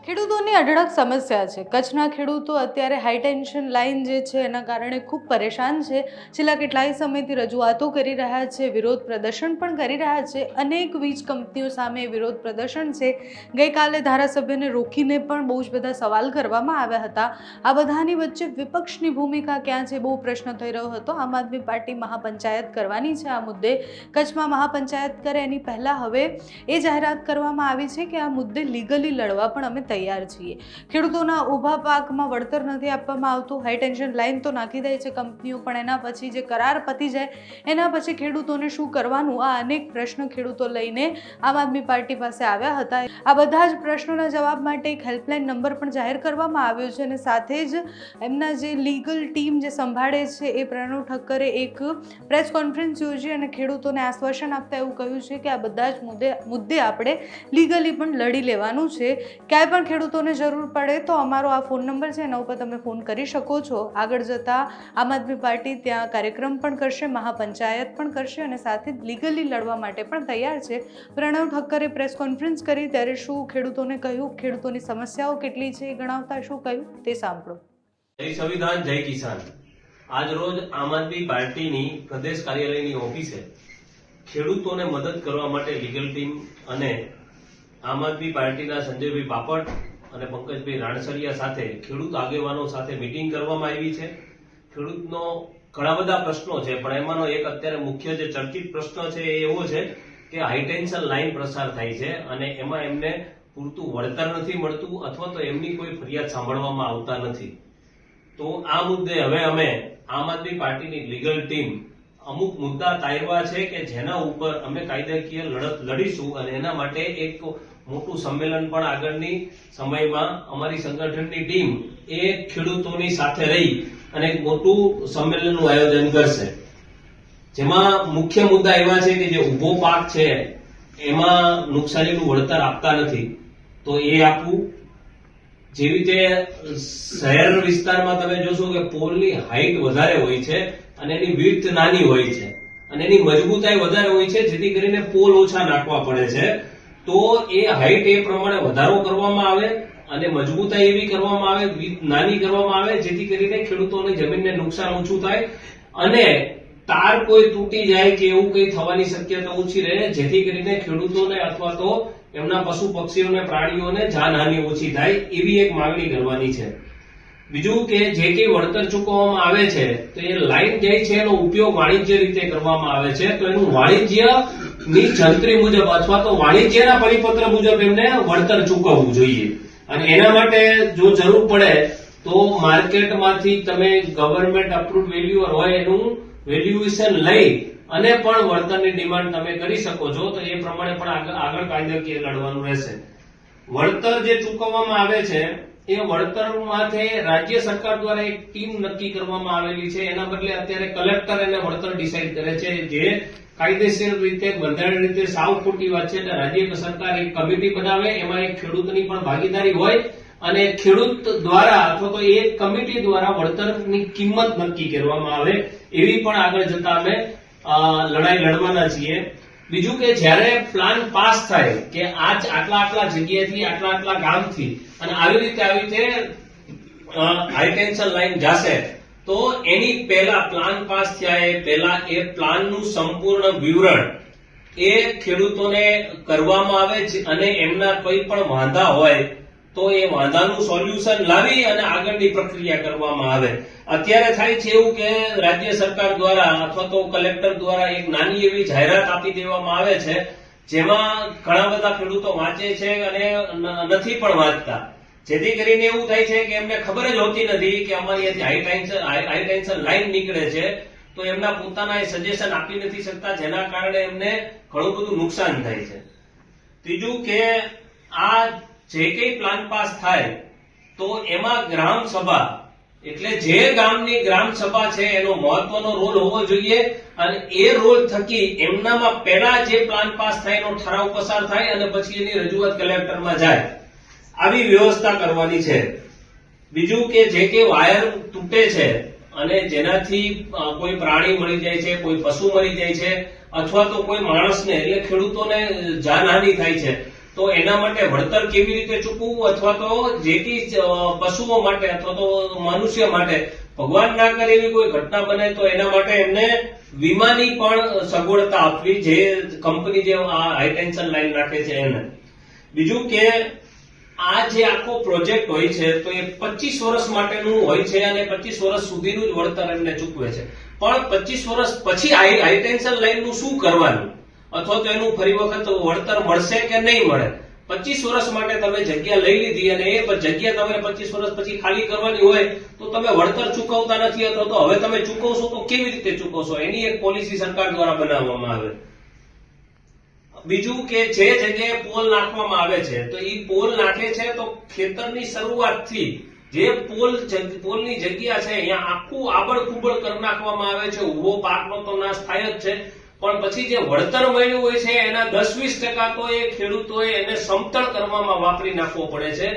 ખેડૂતોની અઢળક સમસ્યા છે। કચ્છના ખેડૂતો અત્યારે હાઈ ટેન્શન લાઇન જે છે એના કારણે ખૂબ પરેશાન છે। છેલ્લા કેટલાય સમયથી રજૂઆતો કરી રહ્યા છે, વિરોધ પ્રદર્શન પણ કરી રહ્યા છે। અનેક વીજ કંપનીઓ સામે વિરોધ પ્રદર્શન છે। ગઈકાલે ધારાસભ્યને રોકીને પણ બહુ જ બધા સવાલ કરવામાં આવ્યા હતા। આ બધાની વચ્ચે વિપક્ષની ભૂમિકા ક્યાં છે, બહુ પ્રશ્ન થઈ રહ્યો હતો। આમ આદમી પાર્ટી મહાપંચાયત કરવાની છે આ મુદ્દે। કચ્છમાં મહાપંચાયત કરે એની પહેલાં હવે એ જાહેરાત કરવામાં આવી છે કે આ મુદ્દે લીગલી લડવા પણ અમે તૈયાર છીએ। ખેડૂતોના ઊભા પાકમાં વળતર નથી આપવામાં આવતું, હાઈ ટેન્શન લાઇન તો નાખી દે છે કંપનીઓ, પણ એના પછી જે કરાર પતી જાય એના પછી ખેડૂતોને શું કરવાનું, આ અનેક પ્રશ્નો ખેડૂતો લઈને આમ આદમી પાર્ટી પાસે આવ્યા હતા। આ બધા જ પ્રશ્નોના જવાબ માટે એક હેલ્પલાઇન નંબર પણ જાહેર કરવામાં આવ્યો છે અને સાથે જ એમના જે લીગલ ટીમ જે સંભાળે છે એ પ્રણવ ઠક્કરે એક પ્રેસ કોન્ફરન્સ યોજી અને ખેડૂતોને આશ્વાસન આપતા એવું કહ્યું છે કે આ બધા જ મુદ્દે આપણે લીગલી પણ લડી લેવાનું છે। ક્યાંય પણ ખેડૂતોને જરૂર પડે તો અમારો આ ફોન નંબર છે એના ઉપર તમે ફોન કરી શકો છો। આગળ જતાં આમ આદમી પાર્ટી ત્યાં કાર્યક્રમ પણ કરશે, મહાપંચાયત પણ કરશે અને સાથે જ લીગલી લડવા માટે પણ તૈયાર છે। પ્રણવ ઠક્કરે પ્રેસ કોન્ફરન્સ કરી ત્યારે શું ખેડૂતોને કહ્યું, ખેડૂતોની સમસ્યાઓ કેટલી છે એ ગણાવતા શું કહ્યું તે સાંભળો। જય સંવિધાન, જય કિસાન। આજ રોજ આમ આદમી પાર્ટીની પ્રદેશ કાર્યાલયની ઓફિસે ખેડૂતોને મદદ કરવા માટે લીગલ ટીમ અને આમ આદમી પાર્ટીના સંજયભાઈ બાપટ અને પંકજભાઈ રાણસરિયા સાથે ખેડૂત આગેવાનો સાથે મીટિંગ કરવામાં આવી છે। ખેડૂતનો ઘણા બધા પ્રશ્નો છે, પણ એમાંનો એક અત્યારે મુખ્ય જે ચર્ચિત પ્રશ્ન છે એ એવો છે કે હાઈ ટેન્શન લાઇન પ્રસાર થાય છે અને એમાં એમને પૂરતું વળતર નથી મળતું અથવા તો એમની કોઈ ફરિયાદ સાંભળવામાં આવતા નથી। તો આ મુદ્દે હવે અમે આમ આદમી પાર્ટીની લીગલ ટીમ અમુક મુદ્દા તારવા છે કે જેના ઉપર અમે કાયદાકીય લડત લડીશું અને એના માટે એક મોટું સંમેલન પણ આગળની સમયમાં અમારી સંગઠનની ટીમ એ ખેડૂતોની સાથે રહી અને એક મોટું સંમેલનનું આયોજન કરશે। જેમાં મુખ્ય મુદ્દા એવા છે કે જે ઉભો પાક છે એમાં નુકસાનીનું વળતર આપતા નથી તો એ આપવું। જેવી રીતે શહેર વિસ્તારમાં તમે જોશો કે પોલની હાઈટ વધારે હોય છે અને એની વિડ્થ નાની હોય છે અને એની મજબૂતાઈ વધારે હોય છે, જેથી કરીને પોલ ઓછા નાખવા પડે છે। તો એ હાઈટ એ પ્રમાણે વધારો કરવામાં આવે અને મજબૂતાઈ એવી કરવામાં આવે, વિડ્થ નાની કરવામાં આવે, જેથી કરીને ખેડૂતોને જમીનને નુકસાન ઓછું થાય અને તાર કોઈ તૂટી જાય કે એવું કંઈ થવાની શક્યતા ઓછી રહે, જેથી કરીને ખેડૂતોને અથવા તો એમના પશુ પક્ષીઓને પ્રાણીઓને જાનહાનિ ઓછી થાય, એવી એક માંગણી કરવાની છે। બીજું કે જે કંઈ વળતર ચૂકવવામાં આવે છે તો એ લાઈન જાય છે એનો ઉપયોગ વાણિજ્ય રીતે કરવામાં આવે છે તો એનું વાણિજ્યની જંત્રી મુજબ અથવા તો વાણિજ્યના પરિપત્ર મુજબ એમને વળતર ચૂકવવું જોઈએ અને એના માટે જો જરૂર પડે તો માર્કેટમાંથી તમે ગવર્નમેન્ટ અપ્રુવડ વેલ્યુઅર હોય એનું વેલ્યુએશન લઈ અને પણ વળતરની ડિમાન્ડ તમે કરી શકો છો, તો એ પ્રમાણે પણ આગળ કાયદાકીય લડવાનું રહેશે। વળતર જે ચૂકવવામાં આવે છે એ વળતર માટે રાજ્ય સરકાર દ્વારા એક ટીમ નક્કી કરવામાં આવેલી છે, એના બદલે અત્યારે કલેક્ટર એને વળતર ડિસાઇડ કરે છે, જે કાયદેસર રીતે બંધારણ રીતે સાવ ખોટી વાત છે। એટલે રાજ્ય સરકાર એક કમિટી બનાવે, એમાં એક ખેડૂતની પણ ભાગીદારી હોય અને ખેડૂત દ્વારા અથવા તો એક કમિટી દ્વારા વળતરની કિંમત નક્કી કરવામાં આવે, એવી પણ આગળ જતા અમે લડાઈ લડવાના છીએ। બીજું કે જ્યારે પ્લાન પાસ થાય કે આટલા જગ્યાએથી આટલા ગામથી અને આવી રીતે હાઈ ટેન્શન લાઈન જશે તો એની પહેલા પ્લાન પાસ થયા એ પહેલા એ પ્લાનનું સંપૂર્ણ વિવરણ એ ખેડૂતોને કરવામાં આવે છે અને એમના કોઈ પણ વાંધા હોય તો એ વાંધાનું સોલ્યુશન લાવી અને આગળની પ્રક્રિયા કરવામાં આવે। અત્યારે થાય છે એવું કે રાજ્ય સરકાર દ્વારા અથવા તો કલેક્ટર દ્વારા એક નાની એવી જાહેરાત આપી દેવામાં આવે છે, જેમાં ઘણા બધા ખેડૂતો વાંચે છે અને નથી પણ વાંચતા, જેથી કરીને એવું થાય છે કે એમને ખબર જ હોતી નથી કે અમારી હાઈ ટેન્શન લાઈન નીકળે છે, તો એમના પોતાના સજેશન આપી નથી શકતા, જેના કારણે એમને ઘણું બધું નુકસાન થાય છે। ત્રીજું કે આ જે કઈ પ્લાન પાસ થાય તો એમાં ગ્રામ સભા એટલે જે ગામની ગ્રામ સભા છે એનો મહત્વનો રોલ હોવો જોઈએ અને એ રોલ થકી એમનામાં પહેલા જે પ્લાન પાસ થાય એનો ઠરાવ પસાર થાય અને પછી એની રજૂઆત કલેક્ટરમાં જાય, આવી વ્યવસ્થા કરવાની છે। બીજું કે જે કે વાયર તૂટે છે અને જેનાથી કોઈ પ્રાણી મરી જાય છે, કોઈ પશુ મરી જાય છે અથવા તો કોઈ માણસને એટલે ખેડૂતોને જાનહાનિ થાય છે, તો એના માટે વળતર કેવી રીતે ચૂકવવું, અથવા તો જે પશુઓ માટે અથવા તો મનુષ્ય માટે ભગવાન ના કરે એવી કોઈ ઘટના બને તો એના માટે એમને વીમાની પણ સગવડતા આપવી, જે કંપની જે આ હાઈટેન્શન લાઈન નાખે છે એને. બીજું કે આ જે આખો પ્રોજેક્ટ હોય છે તો એ 25 વર્ષ માટેનું હોય છે અને 25 વર્ષ સુધીનું જ વળતર એમને ચૂકવે છે. પણ 25 વર્ષ પછી હાઈટેન્શન લાઈનનું શું કરવાનું, અથવા તો એનું ફરી વખત વળતર મળશે કે નહીં મળે. 25 વર્ષ માટે તમે જગ્યા લઈ લીધી અને એ જગ્યા તમારે 25 વર્ષ પછી ખાલી કરવાની હોય તો તમે વળતર ચૂકવતા નથી, અથવા તો હવે તમે ચૂકવશો તો કેવી રીતે ચૂકવશો, એની એક પોલિસી સરકાર દ્વારા બનાવવામાં આવે. બીજું કે જે જગ્યાએ પોલ નાખવામાં આવે છે તો એ પોલ નાખે છે તો ખેતરની શરૂઆતથી જે પોલની જગ્યા છે અહીંયા આખું આબળ કુબળ કરી નાખવામાં આવે છે. ઉભો પાકનો તો નાશ થાય જ છે, પણ પછી જે વળતર મળ્યું હોય છે એના 10-20% તો એ ખેડૂતોએ એને સમતળ કરવામાં વાપરી નાખવો પડે છે.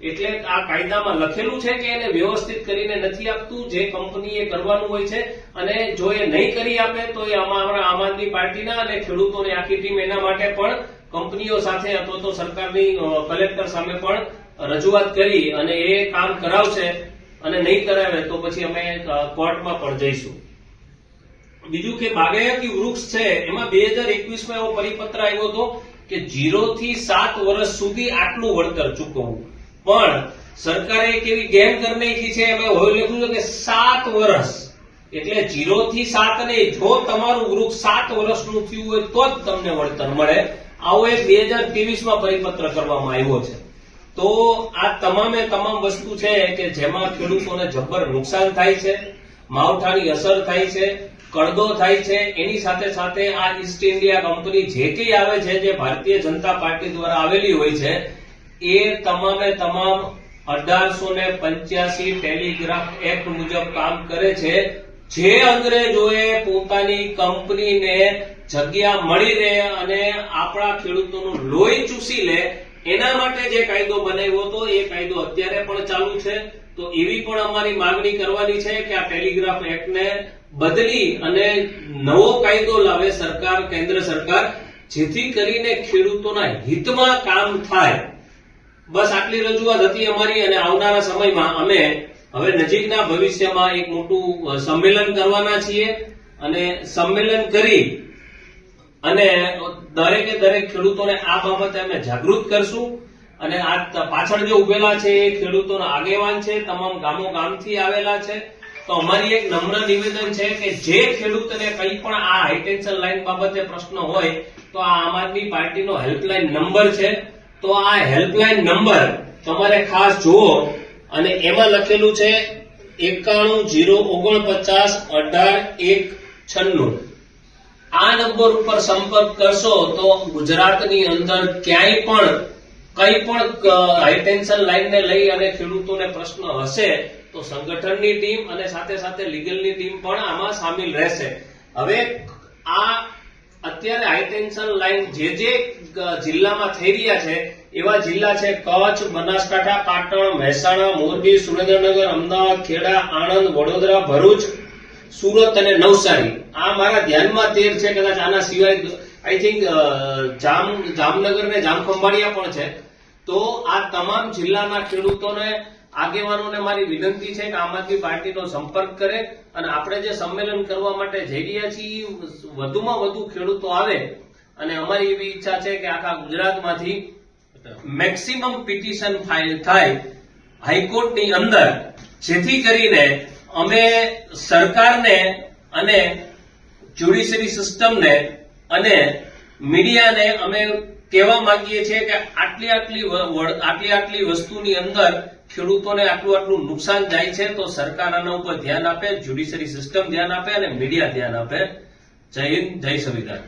એટલે આ કાયદામાં લખેલું છે કે એને વ્યવસ્થિત કરીને નથી આપતું, જે કંપનીએ કરવાનું હોય છે. અને જો એ નહીં કરી આપે તો એ અમારા આમ આદમી પાર્ટીના અને ખેડૂતોની આખી ટીમ એના માટે પણ કંપનીઓ સાથે અથવા તો સરકારની કલેક્ટર સામે પણ રજૂઆત કરી અને એ કામ કરાવશે, અને નહીં કરાવે તો પછી અમે કોર્ટમાં પણ જઈશું. બીજું કે બાગાયતી વૃક્ષ છે એમાં 2021માં એવો પરિપત્ર આવ્યો હતો કે 0 થી 7 વર્ષ સુધી આટલું વળતર ચૂકવવું, પણ સરકારે એક એવી ગેમ કરી નાખી છે, એમાં હોય લખ્યું છે કે 7 વર્ષ, એટલે 0 થી 7 નહીં, જો તમારું વૃક્ષ 7 વર્ષનું થયું હોય તો જ તમને વળતર મળે. આવો એક 2023માં પરિપત્ર કરવામાં આવ્યો છે. તો આ તમામે તમામ વસ્તુ છે કે જેમાં ખેડૂતોને જબ્બર નુકસાન થાય છે, માવઠાની અસર થાય છે, કડદો થાય છે. એની સાથે સાથે આ ઈસ્ટ ઇન્ડિયા કંપની જે કંઈ આવે છે, જે ભારતીય જનતા પાર્ટી દ્વારા આવેલી હોય છે, એ તમામે તમામ 1885 ટેલિગ્રાફ એક્ટ મુજબ કામ કરે છે. જે અંગ્રેજોએ પોતાની કંપનીને જગ્યા મળી રહે અને આપણા ખેડૂતોનું લોહી ચૂસી લે એના માટે જે કાયદો બનાવ્યો હતો એ કાયદો અત્યારે પણ ચાલુ છે. તો એવી પણ અમારી માંગણી કરવાની છે કે આ ટેલિગ્રાફ એક્ટને બદલી અને નવો કાયદો લાવે સરકાર, કેન્દ્ર સરકાર, જેથી કરીને ખેડૂતોના હિતમાં કામ થાય. બસ આટલી રજૂઆત હતી અમારી. અને આવનારા સમયમાં અમે હવે નજીકના ભવિષ્યમાં એક મોટું સંમેલન કરવાના છીએ અને સંમેલન કરી અને દરેકે દરેક ખેડૂતોને આ બાબતે અમે જાગૃત કરશું. અને આ પાછળ જે ઉભેલા છે એ ખેડૂતોના આગેવાન છે, તમામ ગામો ગામથી આવેલા છે. તો અમારી એક નમ્ર નિવેદન છે કે જે ખેડૂતને કંઈ પણ આ હાઈટેન્શન લાઈન બાબતે પ્રશ્ન હોય તો આ આમ આદમી પાર્ટીનો હેલ્પલાઇન નંબર છે. તો આ હેલ્પલાઇન નંબર તમારે ખાસ જુઓ, અને એમાં લખેલું છે 9109481896. આ નંબર ઉપર સંપર્ક કરશો તો ગુજરાતની અંદર ક્યાંય પણ કંઈ પણ હાઈટેન્શન લાઈનને લઈ અને ખેડૂતોને પ્રશ્ન હશે તો સંગઠનની ટીમ અને સાથે સાથે લીગલની ટીમ પણ આમાં સામેલ રહેશે. હવે આ અત્યારે હાઈટેન્શન લાઈન જે જિલ્લામાં થઈ રહ્યા છે એવા જિલ્લા છે કચ્છ, બનાસકાંઠા, પાટણ, મહેસાણા, મોરબી, સુરેન્દ્રનગર, અમદાવાદ, ખેડા, આણંદ, વડોદરા, ભરૂચ, સુરત અને નવસારી. આ મારા ધ્યાનમાં 13 છે, કદાચ આના સિવાય આઈ થિંક જામનગર ને જામખંભાળિયા પણ છે. તો આ તમામ જિલ્લાના ખેડૂતોને, આગેવાનોને મારી વિનંતી છે કે આમ આદમી પાર્ટીનો સંપર્ક કરે અને આપણે જે સંમેલન કરવા માટે જઈ રહ્યા છીએ વધુમાં વધુ ખેડૂતો આવે. અને અમારી એવી ઈચ્છા છે કે આખા ગુજરાતમાંથી મેક્સિમમ પિટિશન ફાઇલ થાય હાઈકોર્ટની અંદર, જેથી કરીને અમે સરકારને અને જ્યુડિશરી સિસ્ટમને અને મીડિયાને અમે કહેવા માંગીએ છીએ કે આટલી વસ્તુની અંદર ખેડૂતોને આટલું નુકસાન જાય છે તો સરકાર આના ઉપર ધ્યાન આપે, જ્યુડિશરી સિસ્ટમ ધ્યાન આપે અને મીડિયા ધ્યાન આપે. જય હિન્દ, જય સંવિધાન.